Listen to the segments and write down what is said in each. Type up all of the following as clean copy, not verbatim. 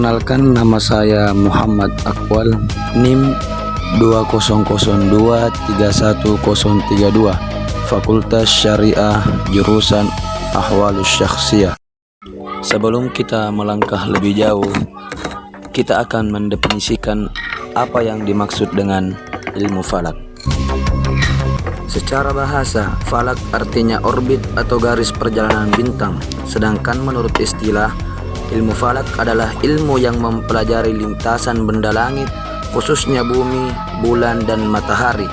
Perkenalkan, nama saya Muhammad Akwal, NIM 2002310032, Fakultas Syariah, jurusan Ahwalus Syakhsiyah. Sebelum kita melangkah lebih jauh, kita akan mendefinisikan apa yang dimaksud dengan ilmu falak. Secara bahasa, falak artinya orbit atau garis perjalanan bintang, sedangkan menurut istilah, ilmu falak adalah ilmu yang mempelajari lintasan benda langit, khususnya bumi, bulan, dan matahari.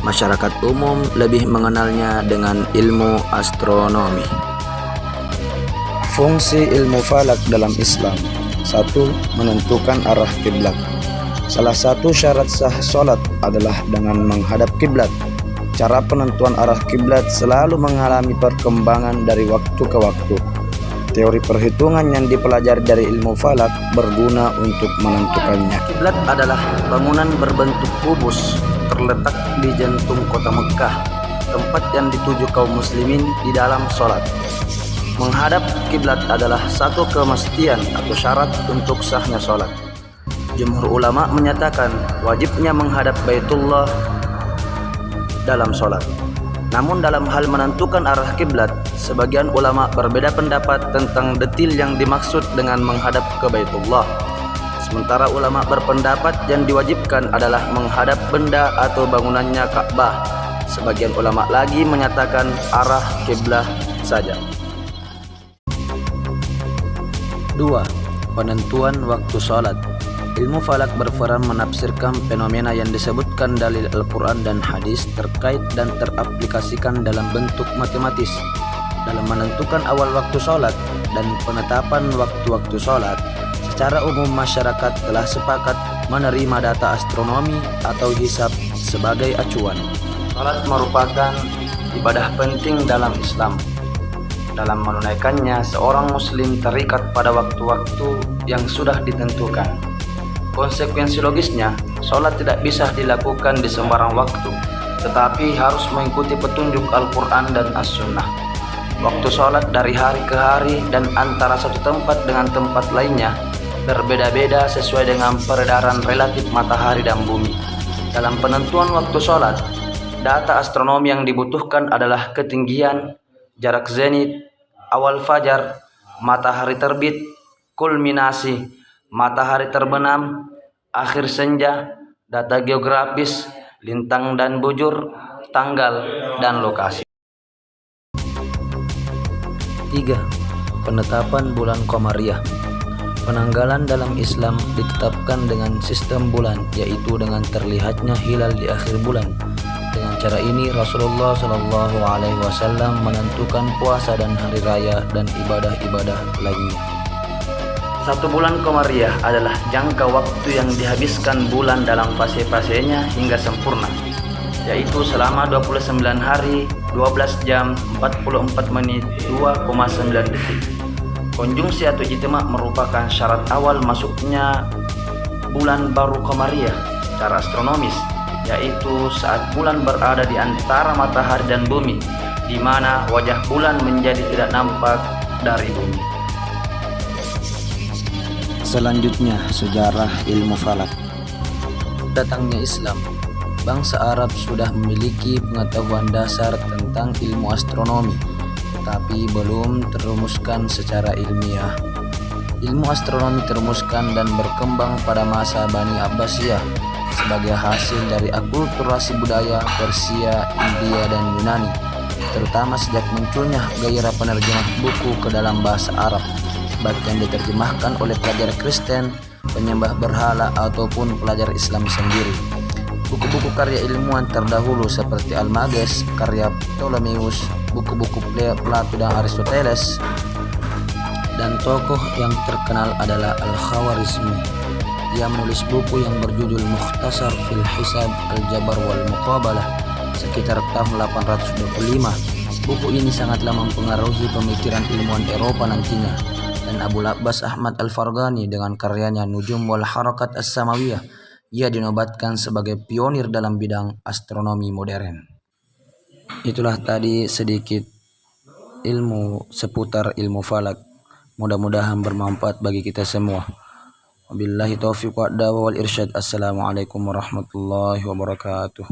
Masyarakat umum lebih mengenalnya dengan ilmu astronomi. Fungsi ilmu falak dalam Islam: 1. Menentukan arah kiblat. Salah satu syarat sah sholat adalah dengan menghadap kiblat. Cara penentuan arah kiblat selalu mengalami perkembangan dari waktu ke waktu. Teori perhitungan yang dipelajari dari ilmu falak berguna untuk menentukannya. Kiblat adalah bangunan berbentuk kubus terletak di jantung kota Mekah, tempat yang dituju kaum muslimin di dalam sholat. Menghadap kiblat adalah satu kemestian atau syarat untuk sahnya sholat. Jumhur ulama menyatakan wajibnya menghadap Baitullah dalam sholat. Namun dalam hal menentukan arah kiblat, sebagian ulama berbeda pendapat tentang detil yang dimaksud dengan menghadap ke Baitullah. Sementara ulama berpendapat yang diwajibkan adalah menghadap benda atau bangunannya Ka'bah. Sebagian ulama lagi menyatakan arah kiblat saja. 2. Penentuan waktu sholat. Ilmu falak berperan menafsirkan fenomena yang disebutkan dalil Al-Quran dan hadis terkait dan teraplikasikan dalam bentuk matematis. Dalam menentukan awal waktu sholat dan penetapan waktu-waktu sholat, secara umum masyarakat telah sepakat menerima data astronomi atau hisab sebagai acuan. Sholat merupakan ibadah penting dalam Islam. Dalam menunaikannya, seorang muslim terikat pada waktu-waktu yang sudah ditentukan. Konsekuensi logisnya, sholat tidak bisa dilakukan di sembarang waktu, tetapi harus mengikuti petunjuk Al-Quran dan As-Sunnah. Waktu sholat dari hari ke hari dan antara satu tempat dengan tempat lainnya berbeda-beda sesuai dengan peredaran relatif matahari dan bumi. Dalam penentuan waktu sholat, data astronomi yang dibutuhkan adalah ketinggian, jarak zenit, awal fajar, matahari terbit, kulminasi, matahari terbenam, akhir senja, data geografis, lintang dan bujur, tanggal, dan lokasi. 3. Penetapan bulan Qamariyah. Penanggalan dalam Islam ditetapkan dengan sistem bulan, yaitu dengan terlihatnya hilal di akhir bulan. Dengan cara ini Rasulullah SAW menentukan puasa dan hari raya dan ibadah-ibadah lainnya. 1 bulan Qamariyah adalah jangka waktu yang dihabiskan bulan dalam fase-fasenya hingga sempurna, yaitu selama 29 hari, 12 jam, 44 menit, 2,9 detik. Konjungsi atau ijtima merupakan syarat awal masuknya bulan baru Qamariyah secara astronomis, yaitu saat bulan berada di antara matahari dan bumi, di mana wajah bulan menjadi tidak nampak dari bumi. Selanjutnya, sejarah ilmu falak. Datangnya Islam, bangsa Arab sudah memiliki pengetahuan dasar tentang ilmu astronomi, tetapi belum terumuskan secara ilmiah. Ilmu astronomi terumuskan dan berkembang pada masa Bani Abbasiyah sebagai hasil dari akulturasi budaya Persia, India, dan Yunani, terutama sejak munculnya gairah penerjemah buku ke dalam bahasa Arab, baik yang diterjemahkan oleh pelajar Kristen, penyembah berhala, ataupun pelajar Islam sendiri. Buku-buku karya ilmuwan terdahulu seperti Almages, karya Ptolemeus, buku-buku Plato dan Aristoteles, dan tokoh yang terkenal adalah Al-Khawarizmi. Ia menulis buku yang berjudul Mukhtasar fil Hisab Al-Jabar wal Muqabalah sekitar tahun 825. Buku ini sangatlah mempengaruhi pemikiran ilmuwan Eropa nantinya. Dan Abu Abbas Ahmad Al-Farghani dengan karyanya Nujum wal Harakat As-Samawiyah, ia dinobatkan sebagai pionir dalam bidang astronomi modern. Itulah tadi sedikit ilmu seputar ilmu falak. Mudah-mudahan bermanfaat bagi kita semua. Wabillahi taufiq wal irsyad. Assalamualaikum warahmatullahi wabarakatuh.